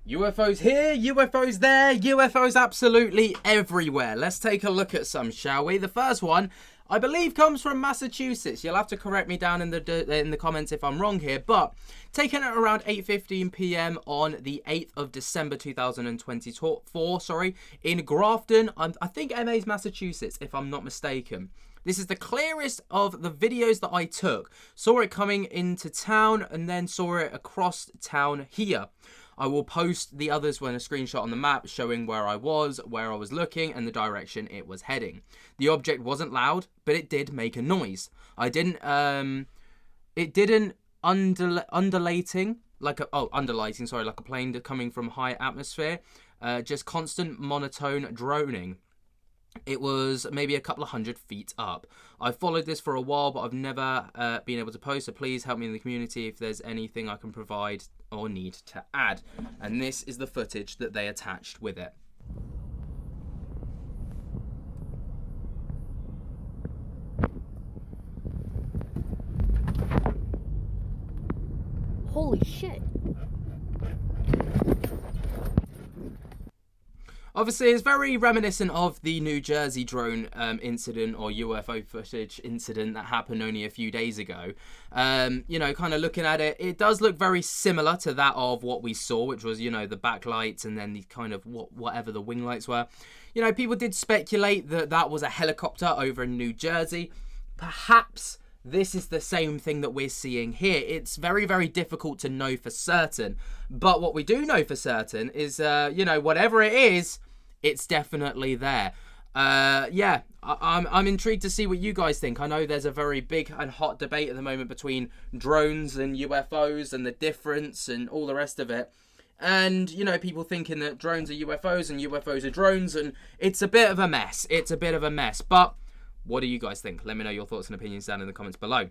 UFOs here, UFOs there, UFOs absolutely everywhere. Let's take a look at some, shall we? The first one, I believe, comes from Massachusetts. You'll have to correct me down in the comments if I'm wrong here, but taken at around 8:15 p.m. on the 8th of December 2024, in Grafton, I think MA's Massachusetts, if I'm not mistaken. This is the clearest of the videos that I took. Saw it coming into town and then saw it across town here. I will post the others when a screenshot on the map showing where I was looking, and the direction it was heading. The object wasn't loud, but it did make a noise. It didn't undulating, like a plane coming from high atmosphere. Just constant monotone droning. It was maybe a couple of 100 feet up. I've followed this for a while, but I've never been able to post, so please help me in the community if there's anything I can provide or need to add. And this is the footage that they attached with it. Holy shit. Obviously, it's very reminiscent of the New Jersey drone incident or UFO footage incident that happened only a few days ago. You know, kind of looking at it, it does look very similar to that of what we saw, which was, you know, the backlights and then the kind of whatever the wing lights were. You know, people did speculate that that was a helicopter over in New Jersey. Perhaps this is the same thing that we're seeing here. It's very, very difficult to know for certain. But what we do know for certain is, you know, whatever it is, it's definitely there. Yeah, I'm intrigued to see what you guys think. I know there's a very big and hot debate at the moment between drones and UFOs and the difference and all the rest of it. And, you know, people thinking that drones are UFOs and UFOs are drones, and it's a bit of a mess. It's a bit of a mess. But what do you guys think? Let me know your thoughts and opinions down in the comments below.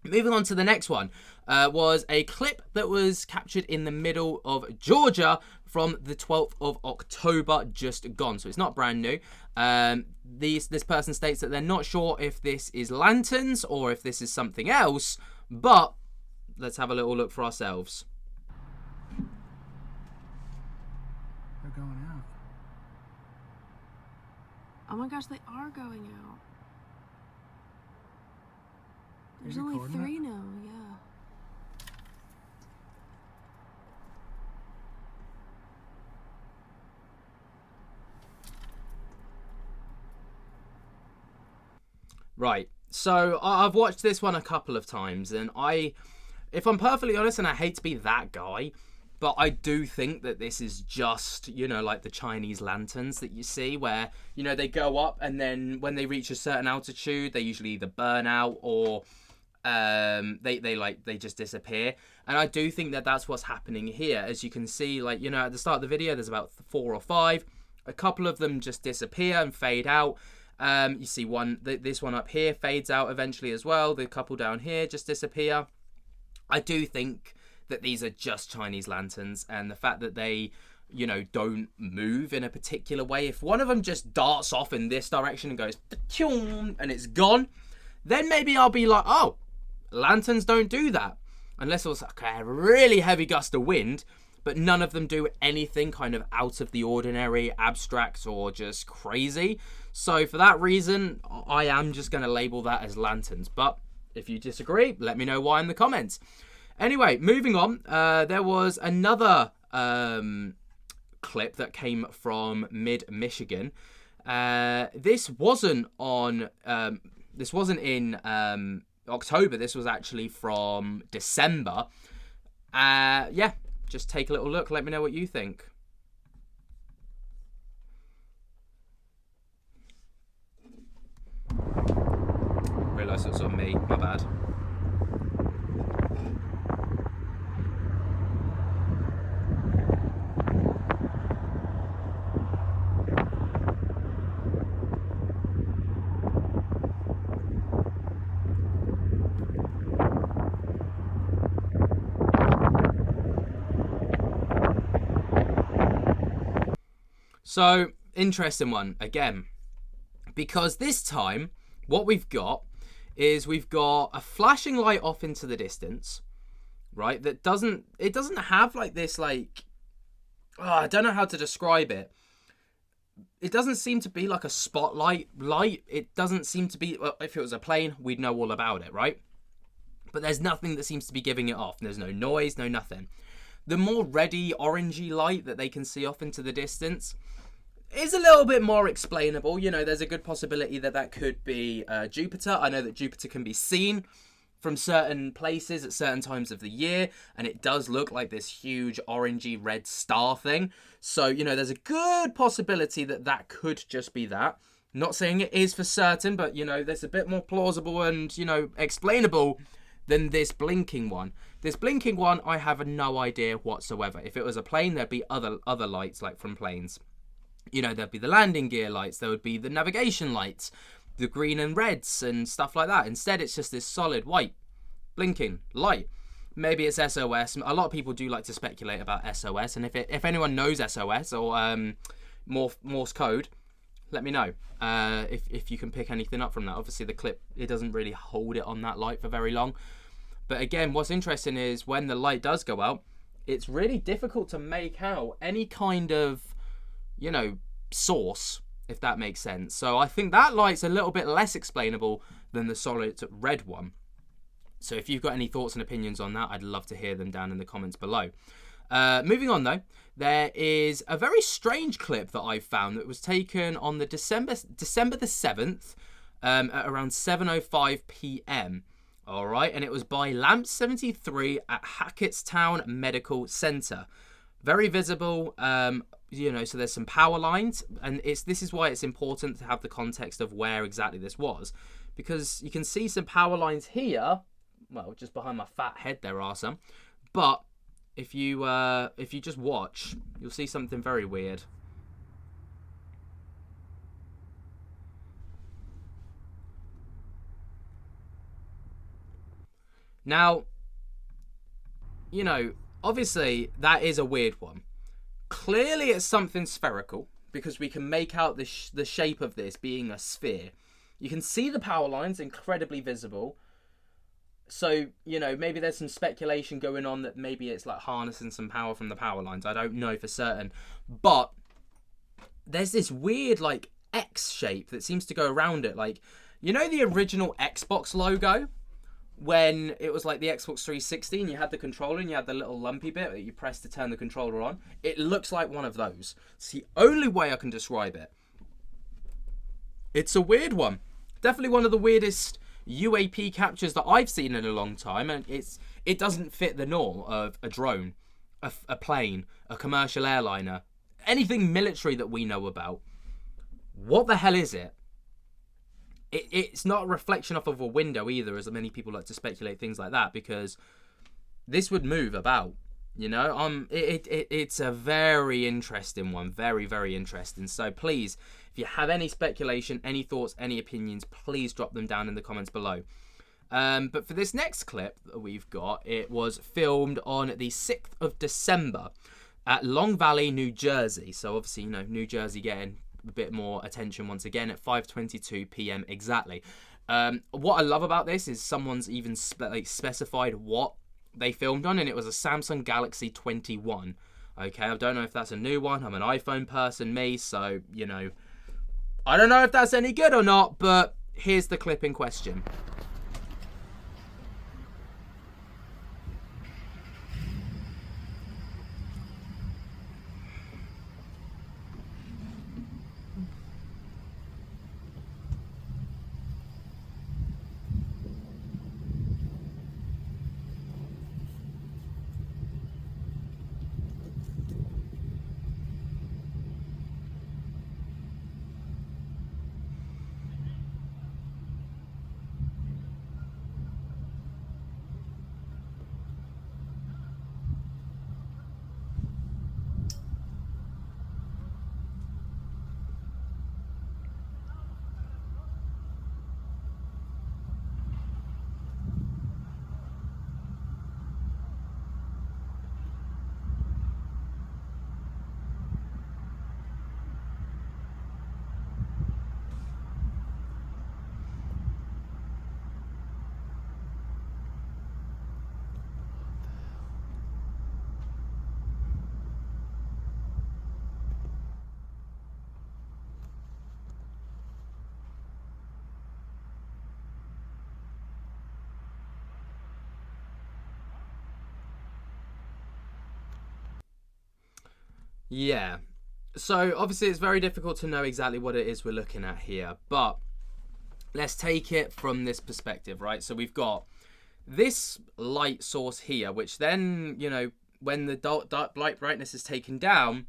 Moving on to the next one, was a clip that was captured in the middle of Georgia from the 12th of October, just gone. So it's not brand new. This person states that they're not sure if this is lanterns or if this is something else, but let's have a little look for ourselves. They're going out. Oh my gosh, they are going out. There's only 3 now, yeah. Right, so I've watched this one a couple of times, and if I'm perfectly honest, and I hate to be that guy, but I do think that this is just, you know, like the Chinese lanterns that you see where, you know, they go up and then when they reach a certain altitude, they usually either burn out or they just disappear. And I do think that that's what's happening here. As you can see, like, you know, at the start of the video, there's about 4 or 5. A couple of them just disappear and fade out. You see this one up here fades out eventually as well. The couple down here just disappear. I do think that these are just Chinese lanterns, and the fact that they, you know, don't move in a particular way. If one of them just darts off in this direction and goes and it's gone, then maybe I'll be like, oh, lanterns don't do that. Unless it was like a really heavy gust of wind, but none of them do anything kind of out of the ordinary, abstract, or just crazy. So for that reason, I am just going to label that as lanterns. But if you disagree, let me know why in the comments. Anyway, moving on, there was another clip that came from mid-Michigan. This wasn't in October. This was actually from December. Yeah, just take a little look. Let me know what you think. Realised it was on me. My bad. So, interesting one, again, because this time, what we've got is we've got a flashing light off into the distance, right, that doesn't have, like, this, like, I don't know how to describe it. It doesn't seem to be like a spotlight light. It doesn't seem to be, well, if it was a plane, we'd know all about it, right? But there's nothing that seems to be giving it off. There's no noise, no nothing. The more reddy, orangey light that they can see off into the distance is a little bit more explainable. You know, there's a good possibility that that could be Jupiter. I know that Jupiter can be seen from certain places at certain times of the year, and it does look like this huge orangey red star thing. So, you know, there's a good possibility that that could just be that. Not saying it is for certain, but, you know, there's a bit more plausible and, you know, explainable than this blinking one. This blinking one, I have no idea whatsoever. If it was a plane, there'd be other lights, like from planes. You know, there'd be the landing gear lights, there would be the navigation lights, the green and reds and stuff like that. Instead, it's just this solid white blinking light. Maybe it's SOS. A lot of people do like to speculate about SOS, and if anyone knows SOS or Morse code, let me know if you can pick anything up from that. Obviously, the clip, it doesn't really hold it on that light for very long. But again, what's interesting is when the light does go out, it's really difficult to make out any kind of, you know, source, if that makes sense. So I think that light's a little bit less explainable than the solid red one. So if you've got any thoughts and opinions on that, I'd love to hear them down in the comments below. Moving on though, there is a very strange clip that I found that was taken on the December the 7th at around 7:05 p.m. All right, and it was by Lamp 73 at Hackettstown Medical Centre. Very visible, you know, so there's some power lines, and this is why it's important to have the context of where exactly this was, because you can see some power lines here. Well, just behind my fat head there are some, but if you just watch, you'll see something very weird. Now, you know, obviously that is a weird one. Clearly it's something spherical, because we can make out the shape of this being a sphere. You can see the power lines, incredibly visible. So, you know, maybe there's some speculation going on that maybe it's like harnessing some power from the power lines. I don't know for certain. But there's this weird, like, X shape that seems to go around it. Like, you know the original Xbox logo? When it was like the Xbox 360 and you had the controller and you had the little lumpy bit that you press to turn the controller on. It looks like one of those. It's the only way I can describe it. It's a weird one. Definitely one of the weirdest UAP captures that I've seen in a long time, and it doesn't fit the norm of a drone, a plane, a commercial airliner, anything military that we know about. What the hell is it? It's not a reflection off of a window either, as many people like to speculate things like that, because this would move about, you know. It's a very interesting one, very, very interesting. So please, if you have any speculation, any thoughts, any opinions, please drop them down in the comments below. But for this next clip that we've got, it was filmed on the 6th of December at Long Valley, New Jersey. So obviously, you know, New Jersey getting a bit more attention once again at 5:22 p.m. exactly. What I love about this is someone's even specified what they filmed on, and it was a Samsung Galaxy 21. Okay, I don't know if that's a new one. I'm an iPhone person, me, so, you know, I don't know if that's any good or not, but here's the clip in question. Yeah. So obviously it's very difficult to know exactly what it is we're looking at here, but let's take it from this perspective, right? So we've got this light source here, which then, you know, when the dark light brightness is taken down,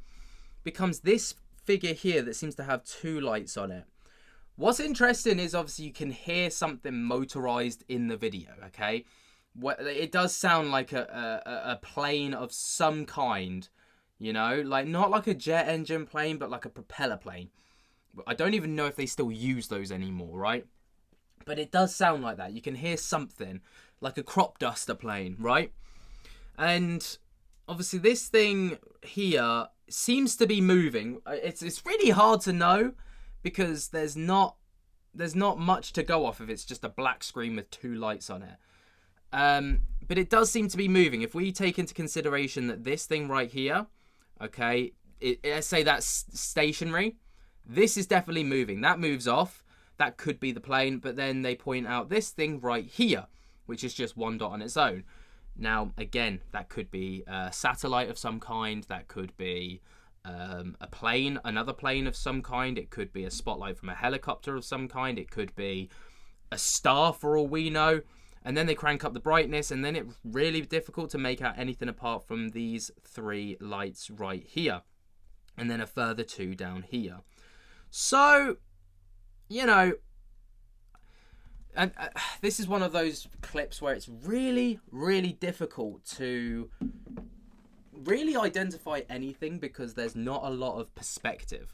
becomes this figure here that seems to have two lights on it. What's interesting is obviously you can hear something motorized in the video, okay? It does sound like a plane of some kind, you know, like not like a jet engine plane, but like a propeller plane. I don't even know if they still use those anymore, right? But it does sound like that. You can hear something like a crop duster plane, right? And obviously this thing here seems to be moving. It's really hard to know because there's not much to go off of. It's just a black screen with two lights on it. But it does seem to be moving. If we take into consideration that this thing right here, okay, let's say that's stationary, this is definitely moving. That moves off. That could be the plane, but then they point out this thing right here, which is just one dot on its own. Now, again, that could be a satellite of some kind. That could be a plane, another plane of some kind. It could be a spotlight from a helicopter of some kind. It could be a star for all we know. And then they crank up the brightness, and then it's really difficult to make out anything apart from these three lights right here. And then a further two down here. So, you know, and this is one of those clips where it's really, really difficult to really identify anything because there's not a lot of perspective.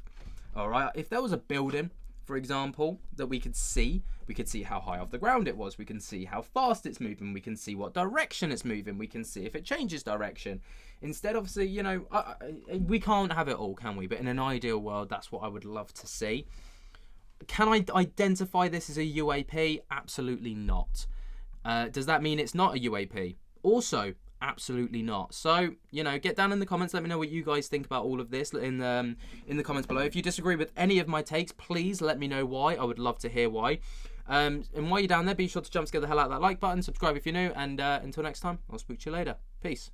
All right, if there was a building, for example, that we could see how high off the ground it was. We can see how fast it's moving. We can see what direction it's moving. We can see if it changes direction. Instead, obviously, you know, we can't have it all, can we? But in an ideal world, that's what I would love to see. Can I identify this as a UAP? Absolutely not. Does that mean it's not a UAP? Also, absolutely not. So, you know, get down in the comments. Let me know what you guys think about all of this in the comments below. If you disagree with any of my takes, please let me know why. I would love to hear why. And while you're down there, be sure to jump scare the hell out of that like button, subscribe if you're new, and until next time, I'll speak to you later. Peace.